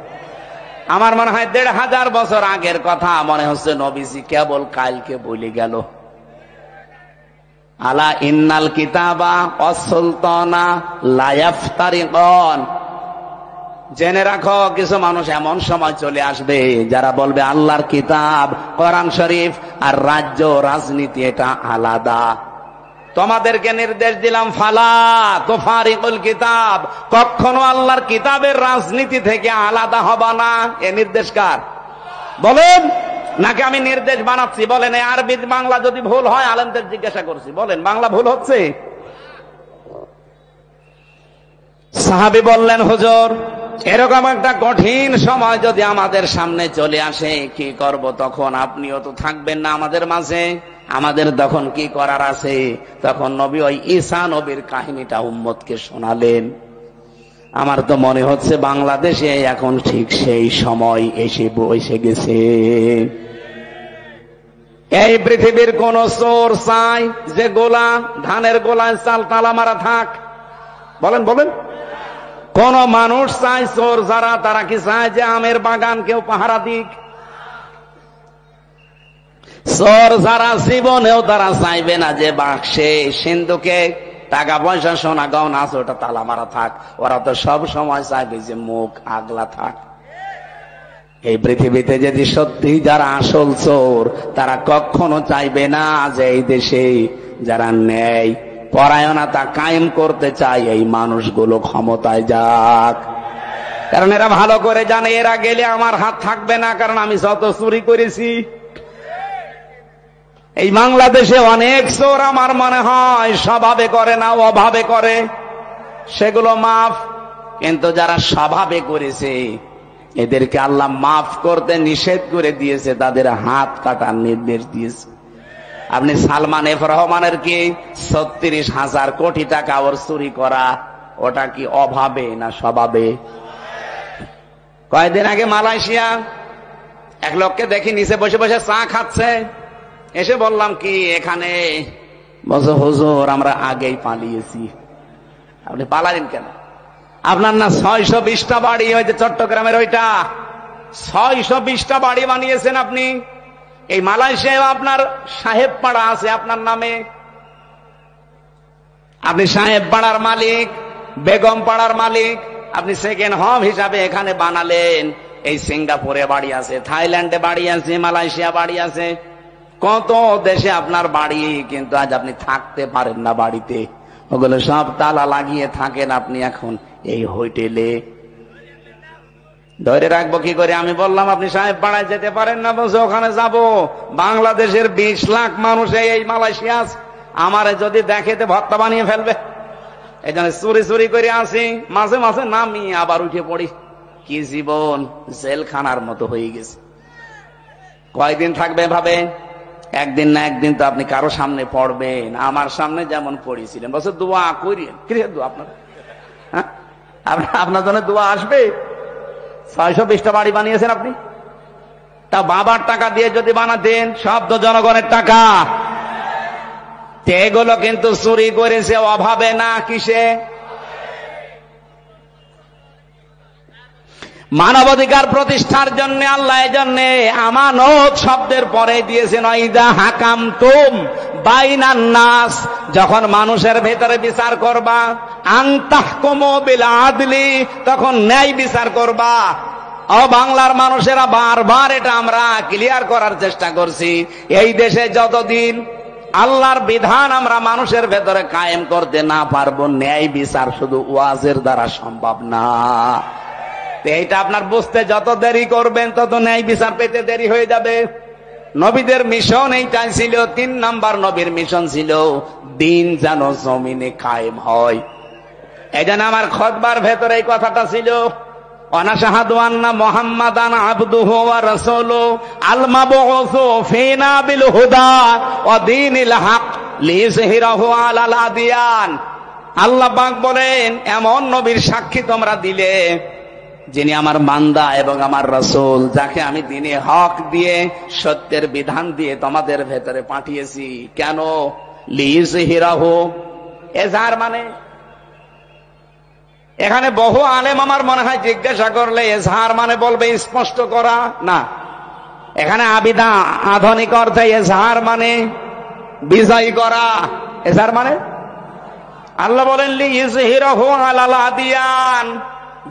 আমার মনে হয় ১৫০০ বছর আগের কথা মনে হচ্ছে নবীজি কেবল কালকে বলে গেল। আলা ইন্নাল কিতাবা অসুলতানা লা ইফতারিকান। জেনে রাখো কিছু মানুষ এমন সময় চলে আসবে যারা বলবে আল্লাহর কিতাব কোরআন শরীফ আর রাজ্য রাজনীতি এটা আলাদা। তোমাদেরকে নির্দেশ দিলাম ফালা তুফারিকুল কিতাব, কখনো আল্লাহর কিতাবের রাজনীতি থেকে আলাদা হবা না। এ নির্দেশ কার বলেন? নাকি আমি নির্দেশ বানাচ্ছি? বলেন। এই আরবি বাংলা যদি ভুল হয় আলেমদের জিজ্ঞাসা করছি, বলেন বাংলা ভুল হচ্ছে? সাহাবী বললেন হুজুর এরকম একটা কঠিন সময় যদি আমাদের সামনে চলে আসে কি করব তখন? আপনিও তো থাকবেন না আমাদের মাঝে, আমাদের তখন কি করার আছে? তখন নবী ওই ঈসা নবীর কাহিনীটা উম্মতকে শোনালেন। আমার তো মনে হচ্ছে বাংলাদেশে এখন ঠিক সেই সময় এসে গেছে। এই পৃথিবীর কোন চোর চাই যে গোলা ধানের গোলায় চাল তালা মারা থাক? বলেন বলেন। কোন মানুষ চায় চোর যারা তারা কি চায় যে আমের বাগান কেউ পাহারা দিক? চোর যারা জীবনেও তারা চাইবে না যে বাক্সে সিন্ধুকে টাকা পয়সা সোনা গয়না আছে ওটা তালা মারা থাক। ওরা তো সব সময় চাইবে যে মুখ আগলা থাক। এই পৃথিবীতে যদি সত্যি যারা আসল চোর তারা কখনো চাইবে না যে এই দেশে যারা ন্যায় পরায়ণতা কায়েম করতে চায় এই মানুষগুলো ক্ষমতায় যাক। কারণ এরা ভালো করে জানে এরা গেলে আমার হাত থাকবে না, কারণ আমি যত চুরি করেছি। এই বাংলাদেশে অনেক চোর আমার মনে হয় স্বভাবে করে না, অভাবে করে, সেগুলো মাফ। কিন্তু যারা স্বভাবে করেছে এদেরকে আল্লাহ মাফ করতে নিষেধ করে দিয়েছে, তাদের হাত কাটার নির্দেশ দিয়েছে। আপনি সালমান এফ রহমানের কি ৩৬,০০০ কোটি টাকা ওর চুরি করা, ওটা কি অভাবে না স্বভাবে? কয়েকদিন আগে মালয়েশিয়া এক লোককে দেখি নিচে বসে বসে চা খাচ্ছে, এসে বললাম কি এখানে? বলছে হুজুর আমরা আগেই পালিয়েছি। আপনি পালালেন কেন? আপনার না ৬২০টা বাড়ি, ওই যে চট্টগ্রামের ওইটা ৬২০টা বাড়ি বানিয়েছেন আপনি। এই মালয়েশিয়ায় আপনার সাহেব পাড়া আছে আপনার নামে, আপনি সাহেব পাড়ার মালিক, বেগম পাড়ার মালিক, আপনি সেকেন্ড হোম হিসাবে এখানে বানালেন। এই সিঙ্গাপুরে বাড়ি আছে, থাইল্যান্ডে বাড়ি আছে, মালয়েশিয়া বাড়ি আছে, কত দেশে আপনার বাড়ি, কিন্তু আজ আপনি থাকতে পারেন না বাড়িতে। ওগুলো সব তালা লাগিয়ে থাকেন আপনি এখন এই হোটেলে। ধরে রাখবো কি করে? আমি বললাম আপনি সাহেব পাড়ায় যেতে পারেন না, বলছে ওখানে যাব। বাংলাদেশের ২০ লাখ মানুষ এই মালয়েশিয়া আছে, আমারে যদি দেখে তো ভর্তা বানিয়ে ফেলবে। এই জন্য চুরি চুরি করে আসি, মাঝে মাঝে নামি আবার উঠে পড়ি। কি জীবন জেলখানার মতো হয়ে গেছে। কয়দিন থাকবে ভাবে? একদিন না একদিন তো আপনি কারো সামনে পড়বেন। আমার সামনে যেমন পড়েছিলেন, বলছে দোয়া করিয়েন। কি দোয়া আপনার? হ্যাঁ, আপনার জন্য দোয়া আসবে? ৬২০টা বাড়ি বানিয়েছেন আপনি, তা বাবার টাকা দিয়ে যদি বানাতেন, সব তো জনগণের টাকা। এগুলো কিন্তু চুরি করেছে অভাবে না কিসে? মানবাধিকার প্রতিষ্ঠার জন্য আল্লাহ জন্য আমানত শব্দের পরে দিয়েছেন ইদা হাকামতুম বাইনান নাস, যখন মানুষের ভেতরে বিচার করবা, আনতাহকুমু বিল আদলি, তখন ন্যায় বিচার করবা। ও বাংলার মানুষেরা বারবার এটা আমরা ক্লিয়ার করার চেষ্টা করছি, এই দেশে যতদিন আল্লাহর বিধান আমরা মানুষের ভেতরে কায়েম করতে না পারবো, ন্যায় বিচার শুধু ওয়াজের দ্বারা সম্ভব না। এইটা আপনার বুঝতে যত দেরি করবেন তত ন্যায় বিচার পেতে দেরি হয়ে যাবে। নবীদের মিশন এইটাই ছিল, 3 নাম্বার নবীর মিশন ছিল দিন যেন জমিনে কায়েম হয়। এই জন্য আমার খুতবার ভেতরে এই কথাটা ছিল, অনাশাহাদু আন্না মুহাম্মাদান আবদুহু ওয়া রাসূলুহু আল মাবউসু ফিনা বিল হুদা ওয়া দীনিল হক লিইয়ুযহিরাহু আলাল আদিয়ান। আল্লাহ পাক বলেন, এমন নবীর সাক্ষী তোমরা দিলে যিনি আমার বান্দা এবং আমার রাসূল, যাকে আমি দ্বীনে হক দিয়ে সত্যের বিধান দিয়ে তোমাদের ভেতরে পাঠিয়েছি। কেন? লিইয়ুযহিরাহু, এজাহার মানে এখানে বহু আলেম আমার মনে হয় জিজ্ঞাসা করলে এজহার মানে বলবে স্পষ্ট করা, না, এখানে আবিদা আধুনিক অর্থে এজহার মানে বিজয় করা। এজহার মানে আল্লাহ বলেন লিইয়ুযহিরাহু আলাল আদিয়ান,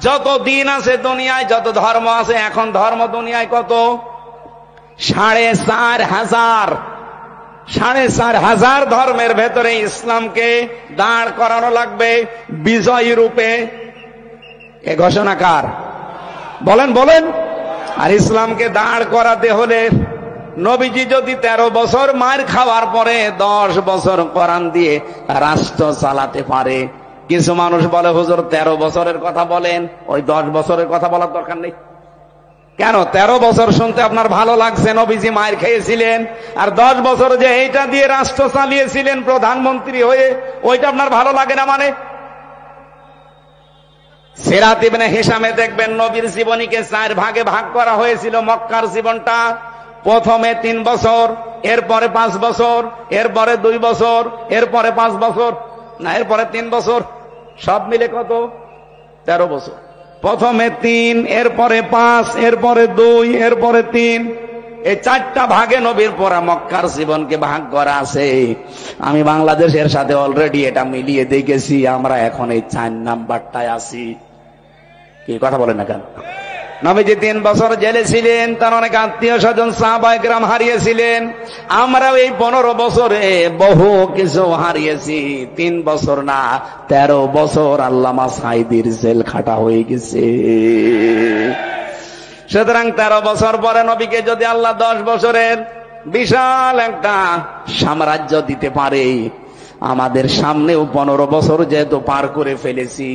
যত দিন আছে দুনিয়ায়, যত ধর্ম আছে, এখন ধর্ম দুনিয়ায় কত? 4,500 ধর্মের ভেতরে ইসলামকে দাঁড় করানো লাগবে বিজয়ী রূপে। এ ঘোষণা কার? বলেন বলেন। আর ইসলামকে দাঁড় করাতে হলে নবীজি যদি 13 বছর মার খাওয়ার পরে 10 বছর কোরআন দিয়ে রাষ্ট্র চালাতে পারে, কিছু মানুষ বলে হুজুর 13 বছরের কথা বলেন, ওই 10 বছরের কথা বলার দরকার নেই। কেন? 13 বছর শুনতে আপনার ভালো লাগছে, নবীজি মায়ের খেয়েছিলেন, আর 10 বছর যে এইটা দিয়ে রাষ্ট্র চালিয়েছিলেন প্রধানমন্ত্রী হয়ে, ওইটা আপনার ভালো লাগে না মানে? সিরাত ইবনে হিশামে দেখবেন নবীর জীবনীকে 4 ভাগে ভাগ করা হয়েছিল। মক্কার জীবনটা প্রথমে 3 বছর, এরপরে 5 বছর, এরপরে 2 বছর, এরপরে 5 বছর, না এরপরে 3 বছর, সব মিলে কত? 13 বছর। প্রথমে 3, এরপরে 5, এরপরে 2, এরপরে 3, এই 4টা ভাগে নবীর পরা মক্কার জীবনকে ভাগ করা আছে। আমি বাংলাদেশের সাথে অলরেডি এটা মিলিয়ে দেখেছি, আমরা এখন এই 4 নাম্বারটায় আছি। কি কথা বলেন না কেন? নবীজি 3 বছর জেলে ছিলেন, তার অনেক আত্মীয় স্বজন সাহাবায়ে কেরাম হারিয়েছিলেন। আমরাও এই 15 বছরে বহু কিছু হারিয়েছি। 3 বছর না, 13 বছর আল্লামা সাঈদীর জেল খাটা হয়ে গেছে। সুতরাং 13 বছর পরে নবীকে যদি আল্লাহ 10 বছরের বিশাল একটা সাম্রাজ্য দিতে পারে, আমাদের সামনেও 15 বছর যেহেতু পার করে ফেলেছি,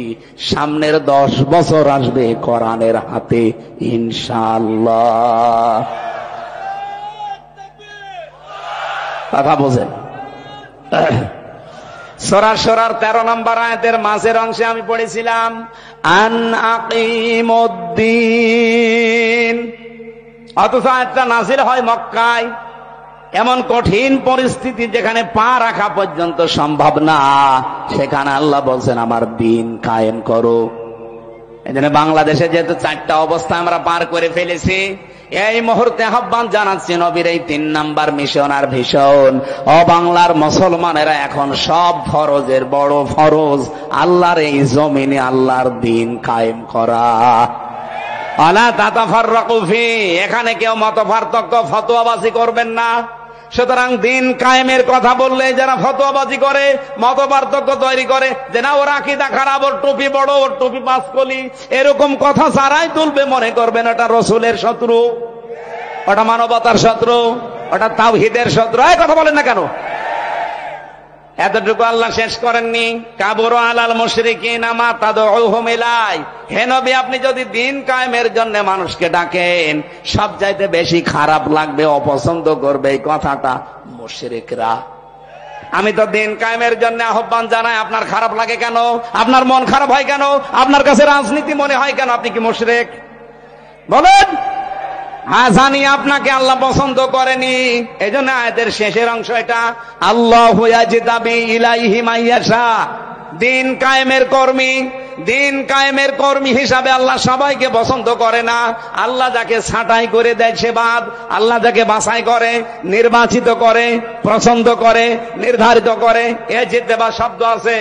সামনের 10 বছর আসবে কোরআনের হাতে ইনশাআল্লাহ। কথা বোঝেন? সূরা শুরার 13 নম্বর আয়াতের মাঝের অংশে আমি পড়েছিলাম আন আকিমুদ্দিন, অথচ আয়াতটা নাযিল হয় মক্কায়। এমন কঠিন পরিস্থিতি যেখানে পা রাখা পর্যন্ত সম্ভব না, সেখানে আল্লাহ বলছেন আমার দিন কায়েম করো। এজন্য বাংলাদেশে যেহেতু 4টা অবস্থা আমরা পার করে ফেলেছি, এই মুহূর্তে আহ্বান জানাচ্ছি নবীর এই 3 নাম্বার মিশন আর ভীষণ। ও বাংলার মুসলমানেরা, এখন সব ফরজের বড় ফরজ আল্লাহর এই জমিনে আল্লাহর দিন কায়েম করা। আলা তাতাফাররাকু ফি, এখানে কেউ মত পার্থক্য ফতোয়াবাজি করবেন না। সুতরাং দিন কায়েমের কথা বললে যারা ফতোয়াবাজি করে, মত পার্থক্য তৈরি করে, যে না ওর আকীদা খারাপ, ওর টুপি বড়, ওর টুপি 5 কলি, এরকম কথা যারাই তুলবে মনে করবেন ওটা রাসূলের শত্রু, ওটা মানবতার শত্রু, ওটা তাওহীদের শত্রু। এই কথা বলেন না কেন? এতটুকু আল্লাহ শেষ করেননি, কাবুরু আলাল মুশরিকিনা মা তাদউহুম ইলাই। হে নবী, আপনি যদি দিন কায়েমের জন্য মানুষকে ডাকেন, সবচাইতে বেশি খারাপ লাগবে, অপছন্দ করবে এই কথাটা মুশরিকরা। আমি তো দিন কায়েমের জন্য আহ্বান জানাই, আপনার খারাপ লাগে কেন? আপনার মন খারাপ হয় কেন? আপনার কাছে রাজনীতি মনে হয় কেন? আপনি কি মুশরিক? বলেন। হ্যাঁ, জানি আপনাকে আল্লাহ পছন্দ করেনি। এই জন্য আয়াতের শেষের অংশ এটা, আল্লাহু ইয়াজতাবি ইলাইহি মাইয়াশা, দিন কায়েমের কর্মী দিন কায়েমের কর্মী হিসাবে আল্লাহ সবাইকে পছন্দ করে না। আল্লাহ যাকে ছাঁটাই করে দেয় সে বাদ, আল্লাহ যাকে বাছাই করে, নির্বাচিত করে, পছন্দ করে, নির্ধারিত করে, এ জিতেবা শব্দ আছে।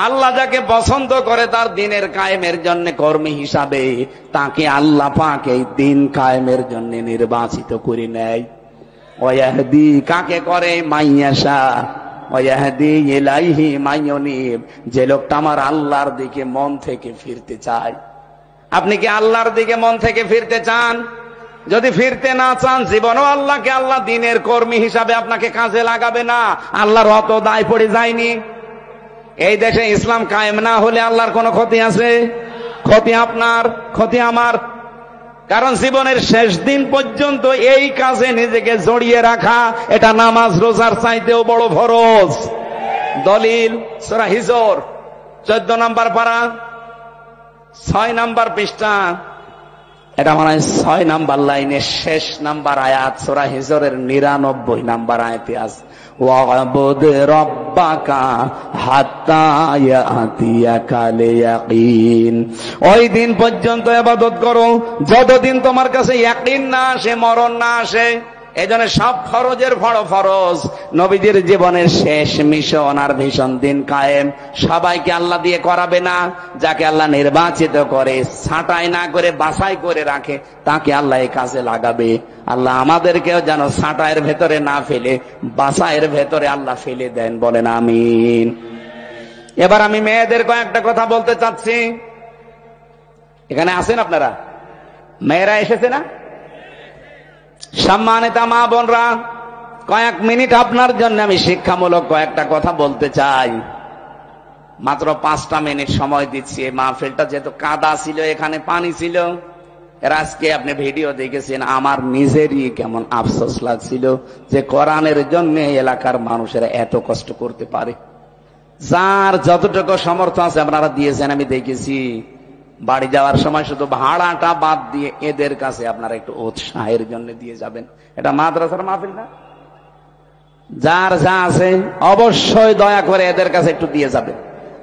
আল্লাহ যাকে পছন্দ করে তার দিনের কায়েমের জন্য কর্মী হিসাবে, তাকে আল্লাহ পাক এই দিন কায়েমের জন্য নির্বাচিত করে নেয়। ওয়াহদি কাকে করে? মাইয়াশা ওয়াহদি ইলাইহি মাইয়ুনিব, যে লোকটা আমার আল্লাহর দিকে মন থেকে ফিরতে চায়। আপনি কি আল্লাহর দিকে মন থেকে ফিরতে চান? যদি ফিরতে না চান, জীবনও আল্লাহকে আল্লাহ দিনের কর্মী হিসাবে আপনাকে কাজে লাগাবে না। আল্লাহর অত দায় পড়ে যায়নি। এই দেশে ইসলাম কায়েম না হলে আল্লাহর কোনো ক্ষতি আছে? ক্ষতি আপনার, ক্ষতি আমার। কারণ জীবনের শেষ দিন পর্যন্ত এই কাজে নিজেকে জড়িয়ে রাখা, এটা নামাজ রোজার চাইতেও বড় ফরজ। দলিল সূরা হিজর 14 নম্বর পারা 6 নম্বর পৃষ্ঠা, এটা মনে হয় 6 নম্বর লাইনের শেষ নাম্বার আয়াত, সূরা হিজরের 99 নম্বর আয়াতে আছে, ওয়াবুদ রাব্বাকা হাত্তা ইয়াতিয়াকাল ইয়াকিন। ওই দিন পর্যন্ত ইবাদত করো যতদিন তোমার কাছে ইয়াকিন না আসে, মরণ না আসে। এজন্য সব ফরজের বড় ফরজ। নবীজির জীবনের শেষ মিশন আর ভীষণ দিন কায়েম সবাইকে আল্লাহ দিয়ে করাবে না। যাকে আল্লাহ নির্বাচিত করে, ছাঁটাই না করে বাছাই করে রাখে, তাকে আল্লাহ এই কাজে লাগাবে। আল্লাহ আমাদেরকেও যেন ছাঁটাইয়ের ভেতরে না ফেলে, বাছাইয়ের ভেতরে আল্লাহ ফেলে দেন, বলেন আমিন। এবার আমি মেয়েদের কয়েকটা কথা বলতে চাচ্ছি। এখানে আছেন আপনারা? মেয়েরা এসেছে না? সম্মানিতা মা বোনরা, কয়েক মিনিট আপনার জন্য আমি শিক্ষামূলক কয়েকটা কথা বলতে চাই। মাত্র 5টা মিনিট সময় দিচ্ছি। এই মাহফিলটা যেহেতু কাদা ছিল, এখানে পানি ছিল, এর আজকে আপনি ভিডিও দেখেছেন, আমার নিজেরই কেমন আফসোস লাগছিল যে কোরআনের জন্য এলাকার মানুষেরা এত কষ্ট করতে পারে। যার যতটুকু সামর্থ্য আছে আপনারা দিয়েছেন, আমি দেখেছি। বাড়ি যাওয়ার সময় শুধু ভাড়াটা বাদ দিয়ে এদের কাছে আপনারা একটু উৎসাহের জন্য দিয়ে যাবেন। এটা মাদ্রাসার মাহফিল না? যার যা আছে অবশ্যই দয়া করে এদের কাছে একটু দিয়ে যাবেন।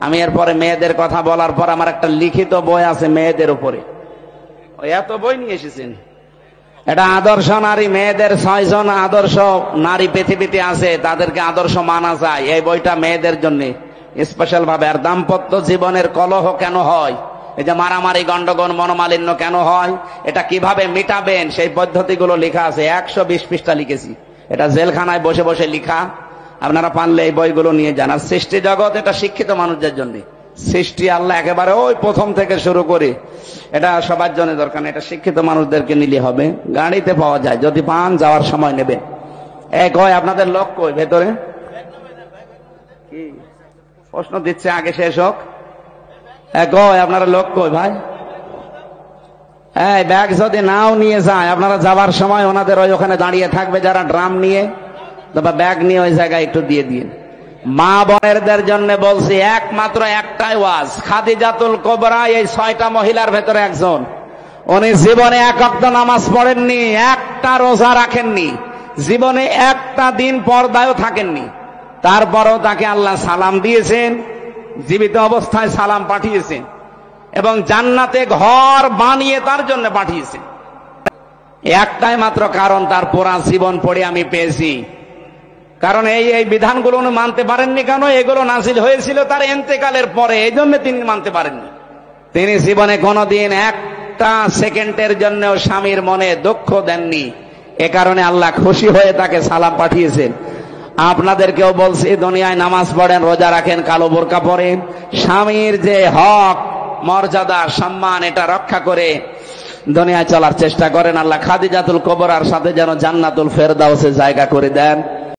আমি এরপরে মেয়েদের কথা বলার পর আমার একটা লিখিত বই আছে মেয়েদের উপরে। এত বই নিয়ে এসেছেন। এটা আদর্শ নারী, মেয়েদের 6 জন আদর্শ নারী পৃথিবীতে আছে, তাদেরকে আদর্শ মানা যায়। এই বইটা মেয়েদের জন্য স্পেশাল ভাবে। আর দাম্পত্য জীবনের কলহ কেন হয়, এই যে মারামারি, গন্ডগোল, মনোমালিন্য কেন হয়, এটা কিভাবে মিটাবেন, সেই পদ্ধতিগুলো লেখা আছে। 120 পৃষ্ঠা লিখেছি। এটা জেলখানায় বসে বসে লিখা। আপনারা পারলে এই বইগুলো নিয়ে যান। আর সৃষ্টি জগৎ, এটা শিক্ষিত মানুষদের জন্য। সৃষ্টি আল্লাহ একেবারে ওই প্রথম থেকে শুরু করে, এটা সবার জন্য দরকার। এটা শিক্ষিত মানুষদেরকে নিলে হবে। গাড়িতে পাওয়া যায়, যদি পান যাওয়ার সময় নেবেন। এক হয় আপনাদের লোক কই ভেতরে? কি প্রশ্ন দিচ্ছে, আগে শেষ হোক। আপনারা লোক কই ভাই? এই ব্যাগ যদি নাও নিয়ে যায়, আপনারা যাবার সময় ওনাদের ওখানে দাঁড়িয়ে থাকবে যারা ড্রাম নিয়ে, ব্যাগ নিয়ে ওই জায়গায় একটু দিয়ে দিন। মা বোনেরদের জন্য বলছি, একমাত্র একটাই ওয়াজ। খাদিজাতুল কুবরা এই 6টা মহিলার ভেতরে একজন। উনি জীবনে 1 ওয়াক্ত নামাজ পড়েননি, একটা রোজা রাখেননি, জীবনে একটা দিন পর্দায়ও থাকেননি। তারপরও তাকে আল্লাহ সালাম দিয়েছেন, জীবিত অবস্থায় সালাম পাঠিয়েছেন, এবং জান্নাতে ঘর বানিয়ে তার জন্য পাঠিয়েছেন। একটাই মাত্র কারণ, তার পুরা জীবন পড়ে আমি পেয়েছি। কারণ এই বিধানগুলো উনি মানতে পারেননি। কেন? এগুলো নাযিল হয়েছিল তার ইন্তেকালের পরে, এই জন্য তিনি মানতে পারেননি। তিনি জীবনে কোনোদিন একটা সেকেন্ডের জন্য স্বামীর মনে দুঃখ দেননি। এ কারণে আল্লাহ খুশি হয়ে তাকে সালাম পাঠিয়েছেন। আপনাদেরকেও বলছি, দুনিয়ায় নামাজ পড়েন, রোজা রাখেন, কালো বোরকা পরেন, স্বামীর যে হক, মর্যাদা, সম্মান, এটা রক্ষা করে দুনিয়ায় চলার চেষ্টা করেন। আল্লাহ খাদিজাতুল কুবরার সাথে যেন জান্নাতুল ফেরদাউসে জায়গা করে দেন।